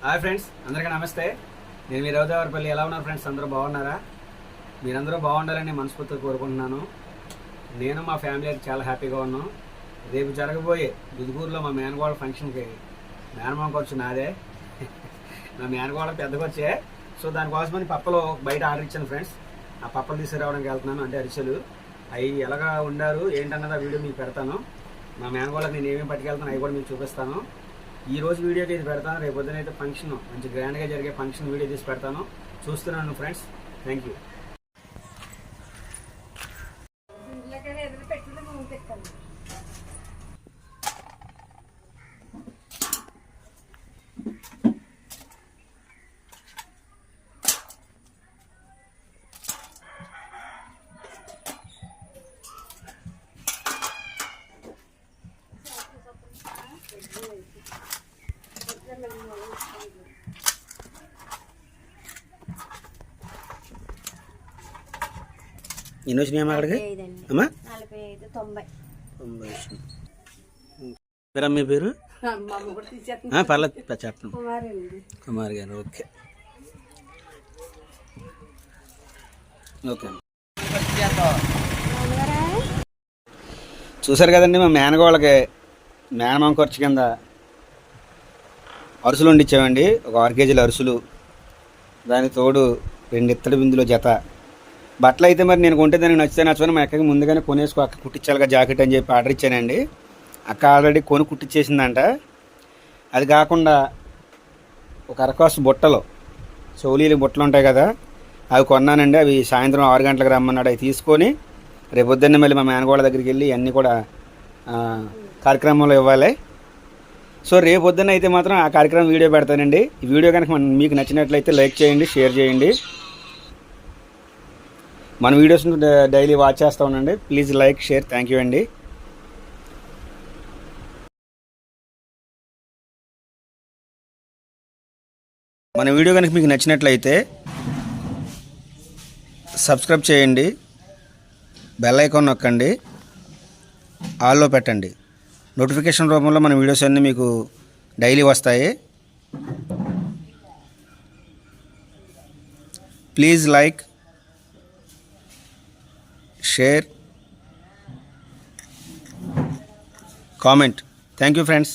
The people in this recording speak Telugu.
హాయ్ ఫ్రెండ్స్, అందరికీ నమస్తే. నేను మీ రవిదేవరపల్లి. ఎలా ఉన్నారు ఫ్రెండ్స్? అందరూ బాగున్నారా? మీరందరూ బాగుండాలని మనస్ఫూర్తిగా కోరుకుంటున్నాను. నేను మా ఫ్యామిలీ అయితే చాలా హ్యాపీగా ఉన్నాం. రేపు జరగబోయే దుదుగూరులో మా మేనగోళ్ళ ఫంక్షన్కి మేనమామ ఖర్చు నాదే. మా మేనగోళ్ళ పెద్దకొచ్చే. సో దానికోసమని పప్పలు బయట ఆర్డర్ ఇచ్చాను ఫ్రెండ్స్. ఆ పప్పలు తీసుకురావడానికి వెళ్తున్నాను, అంటే అరిసెలు. అవి ఎలాగా ఉండారు ఏంటన్నది ఆ వీడియో మీకు పెడతాను. మా మేనగోళ్ళకి నేను ఏమేమి పట్టుకెళ్తాను అవి కూడా మీకు చూపిస్తాను. ఈ రోజు వీడియోకి ఇది పెడతాను. రేపు పొద్దున అయితే ఫంక్షన్, మంచి గ్రాండ్గా జరిగే ఫంక్షన్ వీడియో తీసి పెడతాను. చూస్తున్నాను ఫ్రెండ్స్. Thank you. ఎన్ని వచ్చినాయి అక్కడికి అమ్మా? 90. పేరు మీ పేరు? పర్లేదు చెప్పండి. కుమార్ గారు. Okay okay. చూసారు కదండి, మా మేనగోళ్ళకి మేనమామ ఖర్చు కింద అరుసులు వండిచ్చామండి. ఒక 6 కేజీల అరుసులు, దానికి తోడు 2 ఇత్తడి బిందులో జత బట్టలు. అయితే మరి నేను కొంటే దానికి నచ్చని మా అక్కకి ముందుగానే కొనేసుకో, అక్క కుట్టించాలిగా జాకెట్ అని చెప్పి ఆర్డర్ ఇచ్చానండి. అక్క ఆల్రెడీ కొని కుట్టించేసిందంట. అది కాకుండా ఒక అరకాసు బుట్టలు, చౌలీలు బుట్టలు ఉంటాయి కదా, అవి కొన్నానండి. అవి సాయంత్రం 6 గంటలకు రమ్మన్నాడు. అవి తీసుకొని రేపు పొద్దున్నే మళ్ళీ మా మేనగోళ్ళ దగ్గరికి వెళ్ళి అన్నీ కూడా కార్యక్రమంలో ఇవ్వాలి. సో రేపు పొద్దున్న అయితే మాత్రం ఆ కార్యక్రమం వీడియో పెడతానండి. ఈ వీడియో కనుక మీకు నచ్చినట్లయితే లైక్ చేయండి, షేర్ చేయండి. మన వీడియోస్ని డైలీ వాచ్ చేస్తూ ఉండండి. Please like, share. Thank you అండి. మన వీడియో కనుక మీకు నచ్చినట్లయితే సబ్స్క్రైబ్ చేయండి, బెల్ ఐకాన్ నొక్కండి, ఆల్లో పెట్టండి. నోటిఫికేషన్ రూపంలో మన వీడియోస్ అన్నీ మీకు డైలీ వస్తాయి. Please like, share, comment. Thank you friends.